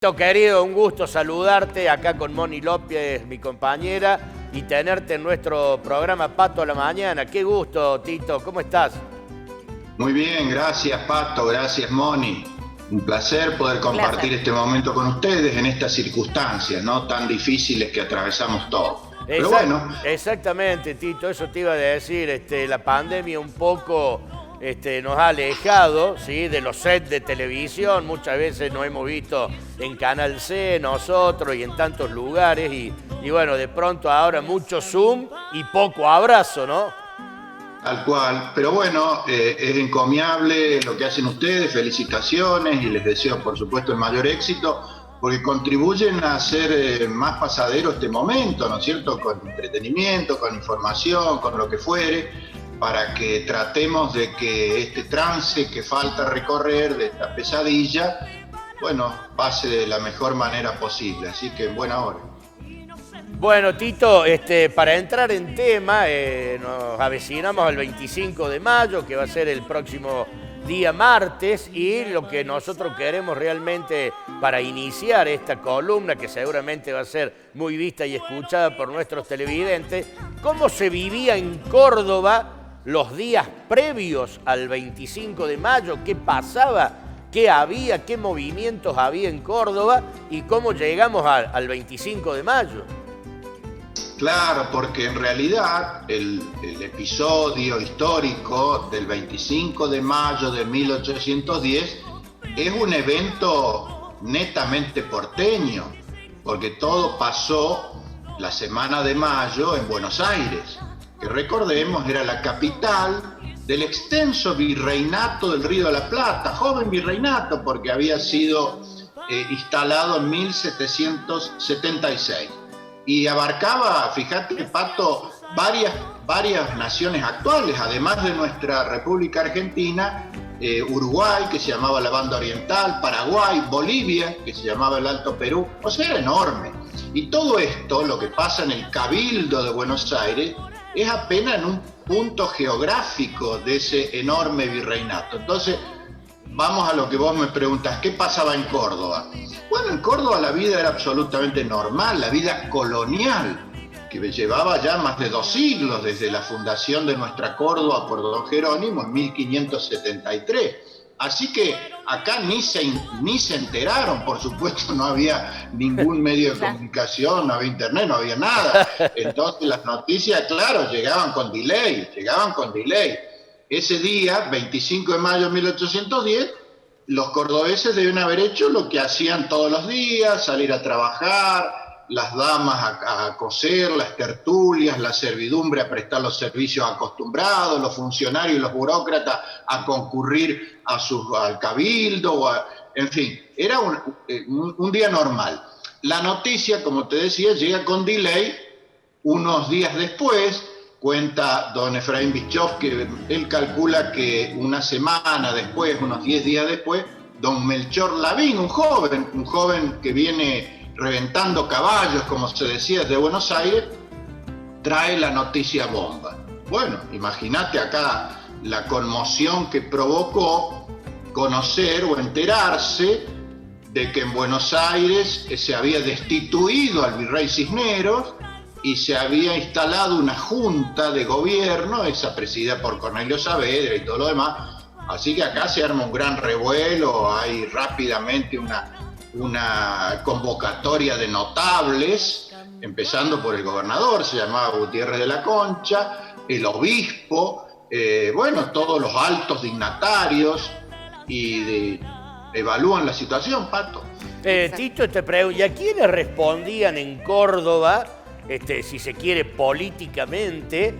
Querido, un gusto saludarte acá con Moni López, mi compañera, y tenerte en nuestro programa Pato a la Mañana. Qué gusto, Tito, ¿cómo estás? Muy bien, gracias Pato, gracias Moni. Un placer poder compartir este momento con ustedes en estas circunstancias, ¿no? Tan difíciles que atravesamos todos. Pero bueno. Exactamente, Tito, eso te iba a decir. La pandemia un poco nos ha alejado, ¿sí?, de los sets de televisión. Muchas veces nos hemos visto en Canal C, nosotros, y en tantos lugares. Y bueno, de pronto ahora mucho Zoom y poco abrazo, ¿no? Tal cual, pero bueno, es encomiable lo que hacen ustedes, felicitaciones y les deseo por supuesto el mayor éxito, porque contribuyen a hacer más pasadero este momento, ¿no es cierto?, con entretenimiento, con información, con lo que fuere, para que tratemos de que este trance que falta recorrer, de esta pesadilla, bueno, pase de la mejor manera posible, así que en buena hora. Bueno, Tito, para entrar en tema, nos avecinamos al 25 de mayo, que va a ser el próximo día martes, y lo que nosotros queremos realmente para iniciar esta columna, que seguramente va a ser muy vista y escuchada por nuestros televidentes, cómo se vivía en Córdoba los días previos al 25 de mayo, qué pasaba, qué había, qué movimientos había en Córdoba y cómo llegamos al 25 de mayo. Claro, porque en realidad el episodio histórico del 25 de mayo de 1810 es un evento netamente porteño, porque todo pasó la semana de mayo en Buenos Aires, que recordemos era la capital del extenso virreinato del Río de la Plata, joven virreinato porque había sido instalado en 1776. Y abarcaba, fíjate, Pato, varias naciones actuales, además de nuestra República Argentina, Uruguay, que se llamaba la Banda Oriental, Paraguay, Bolivia, que se llamaba el Alto Perú, o sea, era enorme. Y todo esto, lo que pasa en el Cabildo de Buenos Aires, es apenas en un punto geográfico de ese enorme virreinato. Entonces, vamos a lo que vos me preguntas, ¿qué pasaba en Córdoba? Bueno, en Córdoba la vida era absolutamente normal, la vida colonial, que llevaba ya más de 2 siglos desde la fundación de nuestra Córdoba por don Jerónimo en 1573. Así que acá ni se enteraron, por supuesto, no había ningún medio de comunicación, no había internet, no había nada. Entonces las noticias, claro, llegaban con delay. Ese día, 25 de mayo de 1810, los cordobeses deben haber hecho lo que hacían todos los días, salir a trabajar, las damas a coser, las tertulias, la servidumbre a prestar los servicios acostumbrados, los funcionarios y los burócratas a concurrir al cabildo, en fin, era un día normal. La noticia, como te decía, llega con delay unos días después. Cuenta don Efraín Bischoff que él calcula que una semana después, unos 10 días después, don Melchor Lavín, un joven que viene reventando caballos, como se decía, de Buenos Aires, trae la noticia bomba. Bueno, imagínate acá la conmoción que provocó conocer o enterarse de que en Buenos Aires se había destituido al virrey Cisneros y se había instalado una junta de gobierno, esa presidida por Cornelio Saavedra y todo lo demás. Así que acá se arma un gran revuelo, hay rápidamente una convocatoria de notables, empezando por el gobernador, se llamaba Gutiérrez de la Concha, el obispo, bueno, todos los altos dignatarios, y evalúan la situación, Pato. Tito, te pregunto, ¿y a quiénes respondían en Córdoba, si se quiere políticamente,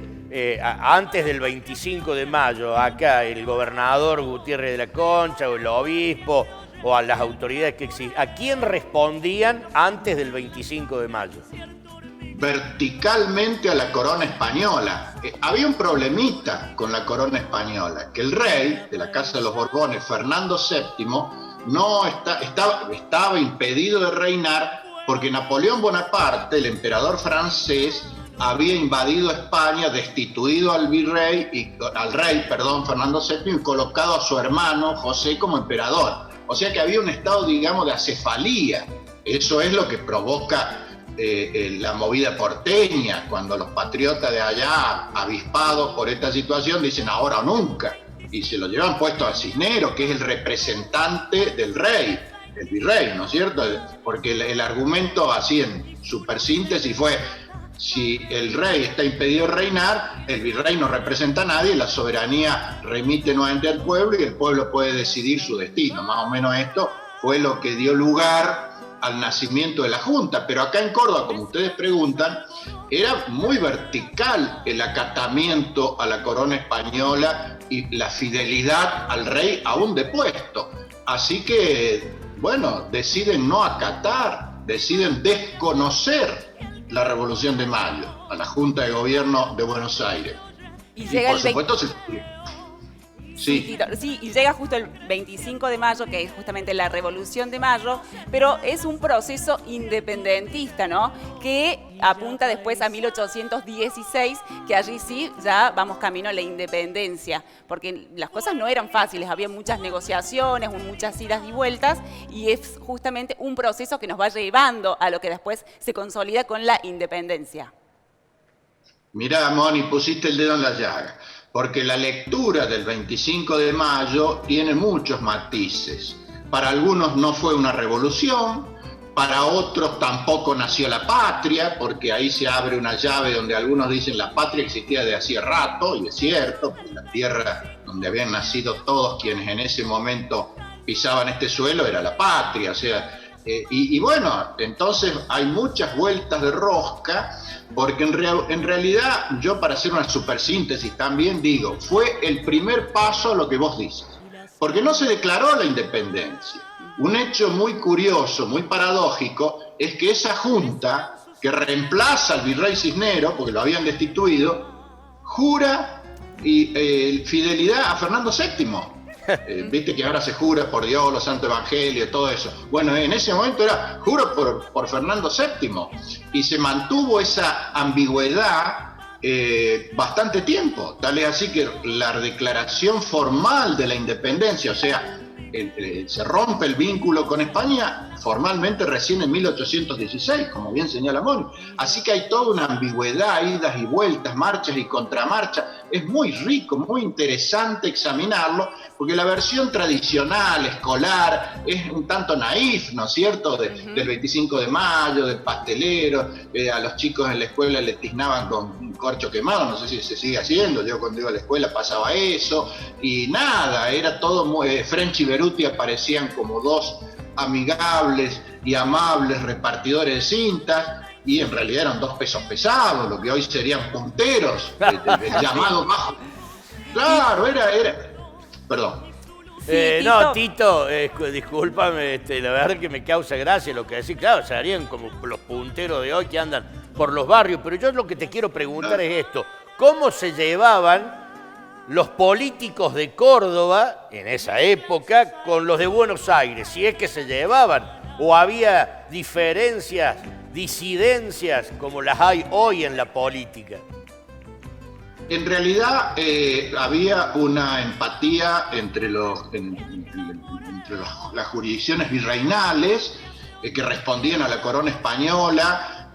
antes del 25 de mayo? Acá el gobernador Gutiérrez de la Concha o el obispo o a las autoridades que existen. ¿A quién respondían antes del 25 de mayo? Verticalmente a la corona española. Había un problemita con la corona española, que el rey de la Casa de los Borbones, Fernando VII, estaba impedido de reinar porque Napoleón Bonaparte, el emperador francés, había invadido España, destituido al rey, Fernando VII, y colocado a su hermano José como emperador. O sea que había un estado, digamos, de acefalía. Eso es lo que provoca la movida porteña, cuando los patriotas de allá, avispados por esta situación, dicen ahora o nunca, y se lo llevan puesto a Cisneros, que es el representante del rey, el virrey, ¿no es cierto? Porque el argumento, así en supersíntesis, fue: si el rey está impedido de reinar, el virrey no representa a nadie, la soberanía remite nuevamente al pueblo y el pueblo puede decidir su destino. Más o menos esto fue lo que dio lugar al nacimiento de la Junta. Pero acá en Córdoba, como ustedes preguntan, era muy vertical el acatamiento a la corona española y la fidelidad al rey aún depuesto. Así que, bueno, deciden no acatar, deciden desconocer la Revolución de Mayo, a la Junta de Gobierno de Buenos Aires. Y llega por supuesto, Sí, y llega justo el 25 de mayo, que es justamente la Revolución de Mayo, pero es un proceso independentista, ¿no? Que apunta después a 1816, que allí sí ya vamos camino a la independencia, porque las cosas no eran fáciles, había muchas negociaciones, muchas idas y vueltas, y es justamente un proceso que nos va llevando a lo que después se consolida con la independencia. Mirá, Moni, pusiste el dedo en la llaga, porque la lectura del 25 de mayo tiene muchos matices. Para algunos no fue una revolución, para otros tampoco nació la patria, porque ahí se abre una llave donde algunos dicen la patria existía de hacía rato, y es cierto, porque la tierra donde habían nacido todos quienes en ese momento pisaban este suelo era la patria, o sea, y bueno, entonces hay muchas vueltas de rosca, porque en realidad yo, para hacer una supersíntesis también digo, fue el primer paso a lo que vos dices, porque no se declaró la independencia. Un hecho muy curioso, muy paradójico, es que esa junta que reemplaza al virrey Cisneros, porque lo habían destituido, jura fidelidad a Fernando VII. Viste que ahora se jura por Dios, los santos evangelios, todo eso. Bueno, en ese momento era juro por Fernando VII, y se mantuvo esa ambigüedad bastante tiempo. Tal es así que la declaración formal de la independencia, o sea, se rompe el vínculo con España formalmente recién en 1816, como bien señala Moni. Así que hay toda una ambigüedad, idas y vueltas, marchas y contramarchas. Es muy rico, muy interesante examinarlo, porque la versión tradicional, escolar, es un tanto naif, ¿no es cierto?, del 25 de mayo, del pastelero. A los chicos en la escuela les tiznaban con un corcho quemado, no sé si se sigue haciendo, yo cuando iba a la escuela pasaba eso, y nada, era todo muy... French y Beruti aparecían como dos amigables y amables repartidores de cintas, y en realidad eran dos pesos pesados, lo que hoy serían punteros, llamado bajo. Claro, era... Perdón. No, Tito, discúlpame, la verdad que me causa gracia lo que decís. Claro, serían como los punteros de hoy que andan por los barrios, pero yo lo que te quiero preguntar es esto: ¿cómo se llevaban los políticos de Córdoba en esa época con los de Buenos Aires? Si es que se llevaban, o había diferencias, disidencias como las hay hoy en la política. En realidad había una empatía entre las jurisdicciones virreinales que respondían a la corona española.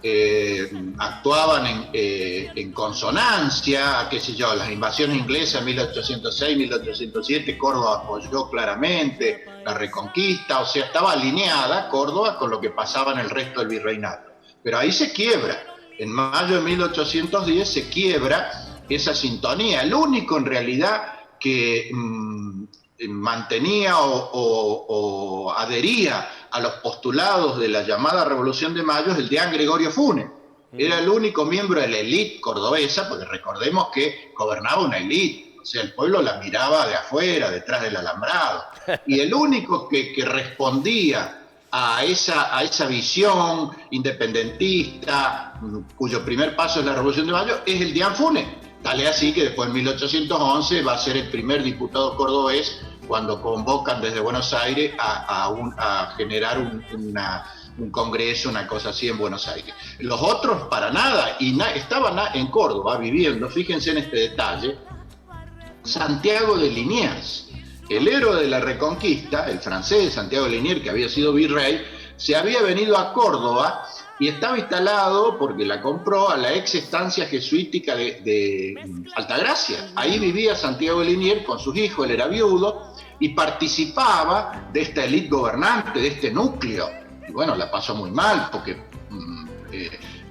Actuaban en consonancia, qué sé yo, las invasiones inglesas en 1806, 1807, Córdoba apoyó claramente la reconquista, o sea, estaba alineada Córdoba con lo que pasaba en el resto del virreinato. Pero ahí se quiebra, en mayo de 1810 se quiebra esa sintonía. El único en realidad que mantenía o adhería a los postulados de la llamada Revolución de Mayo es el deán Gregorio Funes. Era el único miembro de la élite cordobesa, porque recordemos que gobernaba una élite, o sea, el pueblo la miraba de afuera, detrás del alambrado, y el único que respondía a esa visión independentista, cuyo primer paso es la Revolución de Mayo, es el deán Funes. Tal es así que después en 1811 va a ser el primer diputado cordobés cuando convocan desde Buenos Aires a generar un congreso, una cosa así en Buenos Aires. Los otros para nada, y estaban en Córdoba viviendo, fíjense en este detalle, Santiago de Liniers, El héroe de la Reconquista, el francés Santiago de Liniers, que había sido virrey, se había venido a Córdoba y estaba instalado, porque la compró, a la ex estancia jesuítica de Altagracia. Ahí vivía Santiago de Liniers con sus hijos, él era viudo, y participaba de esta élite gobernante, de este núcleo. Y bueno, la pasó muy mal, porque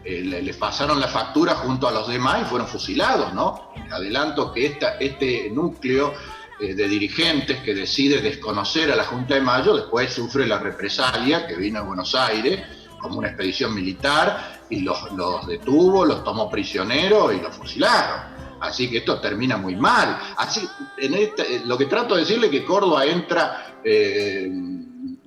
le pasaron la factura junto a los demás y fueron fusilados, ¿no? Adelanto que este núcleo de dirigentes que decide desconocer a la Junta de Mayo, después sufre la represalia, que vino a Buenos Aires como una expedición militar y los detuvo, los tomó prisioneros y los fusilaron. Así que esto termina muy mal. Así, lo que trato de decirle es que Córdoba entra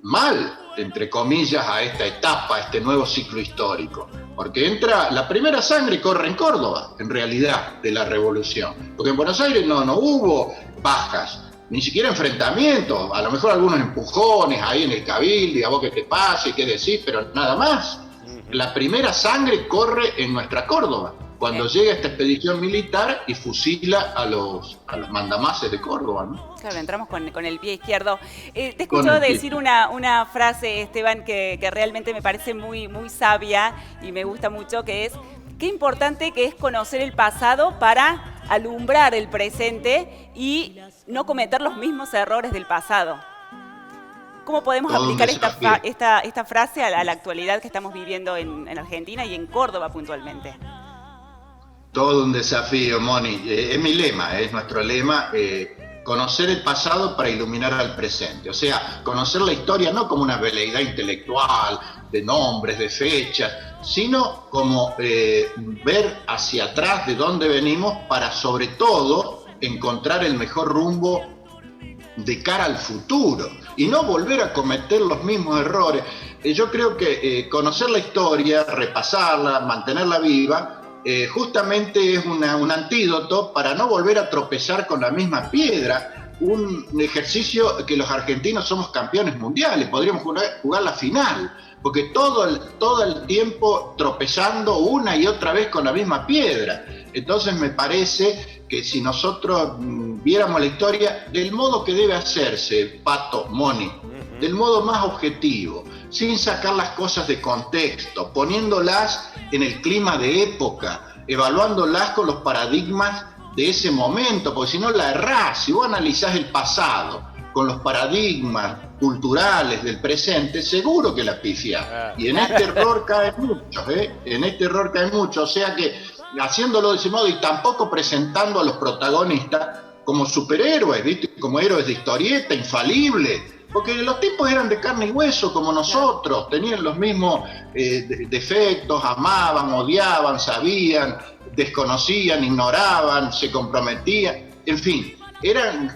mal, entre comillas, a esta etapa, a este nuevo ciclo histórico. Porque entra, la primera sangre corre en Córdoba, en realidad, de la revolución. Porque en Buenos Aires no hubo bajas, ni siquiera enfrentamientos, a lo mejor algunos empujones ahí en el cabildo, y a vos qué te pasa y qué decís, pero nada más. La primera sangre corre en nuestra Córdoba, cuando llega esta expedición militar y fusila a los mandamases de Córdoba, ¿no? Claro, entramos con el pie izquierdo. Te he escuchado decir una frase, Esteban, que realmente me parece muy, muy sabia y me gusta mucho, que es: qué importante que es conocer el pasado para alumbrar el presente y no cometer los mismos errores del pasado. ¿Cómo podemos aplicar esta frase a la actualidad que estamos viviendo en Argentina y en Córdoba puntualmente? Todo un desafío, Moni. Es mi lema, es nuestro lema, conocer el pasado para iluminar al presente. O sea, conocer la historia no como una veleidad intelectual, de nombres, de fechas, sino como ver hacia atrás de dónde venimos para, sobre todo, encontrar el mejor rumbo de cara al futuro y no volver a cometer los mismos errores. Yo creo que conocer la historia, repasarla, mantenerla viva, justamente es un antídoto para no volver a tropezar con la misma piedra. Un ejercicio que los argentinos somos campeones mundiales, podríamos jugar la final, porque todo el tiempo tropezando una y otra vez con la misma piedra. Entonces me parece que si nosotros viéramos la historia del modo que debe hacerse, Pato, Moni, del modo más objetivo, sin sacar las cosas de contexto, poniéndolas en el clima de época, evaluándolas con los paradigmas de ese momento, porque si no la errás. Si vos analizás el pasado con los paradigmas culturales del presente, seguro que la pifiás. Y en este error caen muchos, en este error caen muchos. O sea que haciéndolo de ese modo y tampoco presentando a los protagonistas como superhéroes, ¿viste? Como héroes de historieta, infalibles. Porque los tipos eran de carne y hueso como nosotros, tenían los mismos defectos, amaban, odiaban, sabían, desconocían, ignoraban, se comprometían, en fin.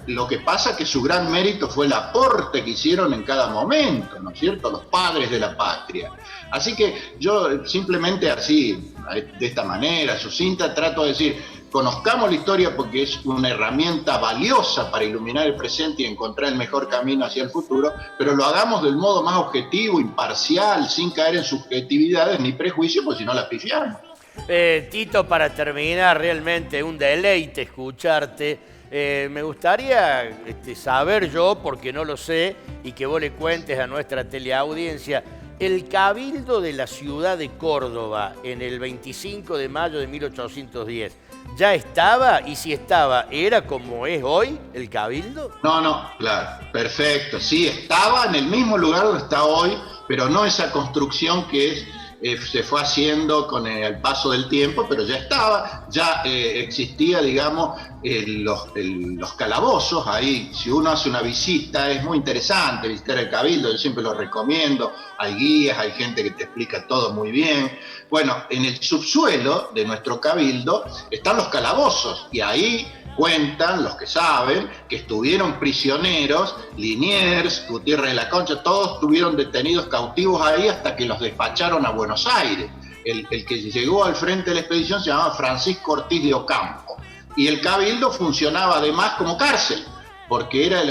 Lo que pasa que su gran mérito fue el aporte que hicieron en cada momento, ¿no es cierto? Los padres de la patria. Así que yo simplemente así, de esta manera, sucinta, trato de decir: conozcamos la historia porque es una herramienta valiosa para iluminar el presente y encontrar el mejor camino hacia el futuro, pero lo hagamos del modo más objetivo, imparcial, sin caer en subjetividades ni prejuicios, porque si no la pifiamos. Tito, para terminar, realmente un deleite escucharte. Me gustaría saber yo, porque no lo sé, y que vos le cuentes a nuestra teleaudiencia, el Cabildo de la ciudad de Córdoba en el 25 de mayo de 1810, ¿ya estaba? Y si estaba, ¿era como es hoy el Cabildo? No, claro, perfecto. Sí, estaba en el mismo lugar donde está hoy, pero no esa construcción que se fue haciendo con el paso del tiempo, pero ya estaba, ya existía, digamos, los calabozos. Ahí, si uno hace una visita, es muy interesante visitar el Cabildo, yo siempre lo recomiendo, hay guías, hay gente que te explica todo muy bien. Bueno, en el subsuelo de nuestro Cabildo están los calabozos, y ahí cuentan los que saben que estuvieron prisioneros, Liniers, Gutiérrez de la Concha, todos estuvieron detenidos, cautivos ahí hasta que los despacharon a Buenos Aires. El que llegó al frente de la expedición se llamaba Francisco Ortiz de Ocampo, y el Cabildo funcionaba además como cárcel, porque era el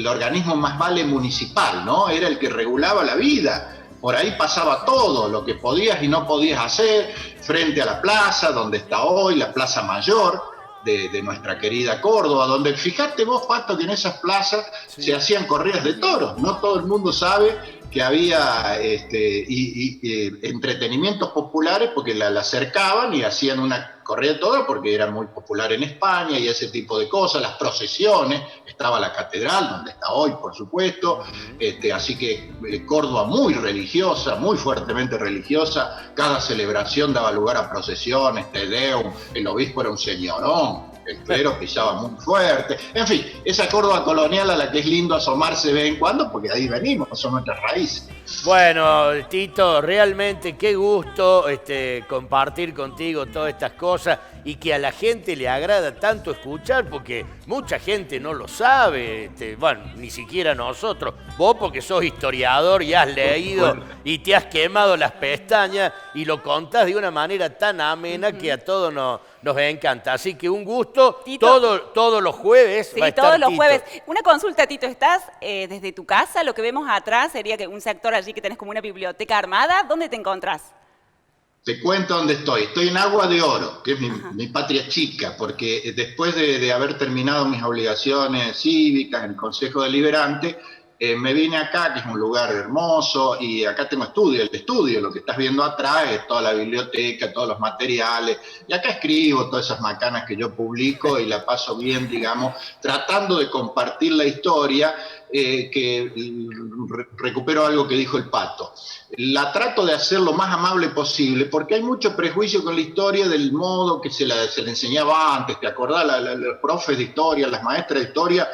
organismo más vale municipal, ¿no? Era el que regulaba la vida. Por ahí pasaba todo, lo que podías y no podías hacer, frente a la plaza, donde está hoy, la Plaza Mayor. de nuestra querida Córdoba, donde fíjate vos, Pato, que en esas plazas se hacían corridas de toros. No todo el mundo sabe que había entretenimientos populares porque la acercaban y hacían una corrida de toros porque era muy popular en España y ese tipo de cosas, las procesiones, estaba la catedral, donde está hoy, por supuesto, así que Córdoba muy religiosa, muy fuertemente religiosa, cada celebración daba lugar a procesiones, Te Deum, el obispo era un señorón, el clero pisaba muy fuerte, en fin, esa Córdoba colonial a la que es lindo asomarse de vez en cuando, porque ahí venimos, son nuestras raíces. Bueno, Tito, realmente qué gusto compartir contigo todas estas cosas y que a la gente le agrada tanto escuchar, porque mucha gente no lo sabe, bueno, ni siquiera nosotros. Vos porque sos historiador y has leído y te has quemado las pestañas y lo contás de una manera tan amena que a todos nos encanta. Así que un gusto, Tito, todos los jueves. Sí, va a estar todos los Tito. jueves. Una consulta, Tito, ¿estás desde tu casa? Lo que vemos atrás sería que un sector allí que tenés como una biblioteca armada. ¿Dónde te encontrás? Te cuento dónde estoy. Estoy en Agua de Oro, que es mi patria chica, porque después de haber terminado mis obligaciones cívicas en el Consejo Deliberante, me vine acá, que es un lugar hermoso, y acá tengo el estudio, lo que estás viendo atrás es toda la biblioteca, todos los materiales, y acá escribo todas esas macanas que yo publico y la paso bien, digamos, tratando de compartir la historia, que recupero algo que dijo el Pato. La trato de hacer lo más amable posible, porque hay mucho prejuicio con la historia del modo que se le enseñaba antes, ¿te acordás? Los profes de historia, las maestras de historia,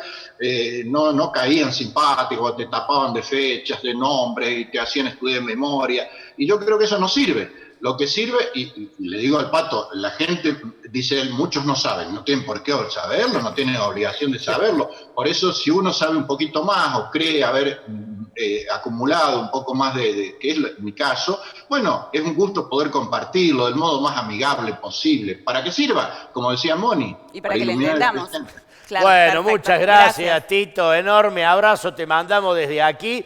no caían simpáticos, te tapaban de fechas, de nombres y te hacían estudiar en memoria. Y yo creo que eso no sirve. Lo que sirve, y le digo al Pato, la gente, dice él, muchos no saben, no tienen por qué saberlo, no tienen obligación de saberlo. Por eso, si uno sabe un poquito más o cree haber acumulado un poco más que es mi caso, bueno, es un gusto poder compartirlo del modo más amigable posible. ¿Para qué sirva? Como decía Moni. Y para que le entendamos. Claro, bueno, perfecto. Muchas gracias, Tito. Enorme abrazo te mandamos desde aquí.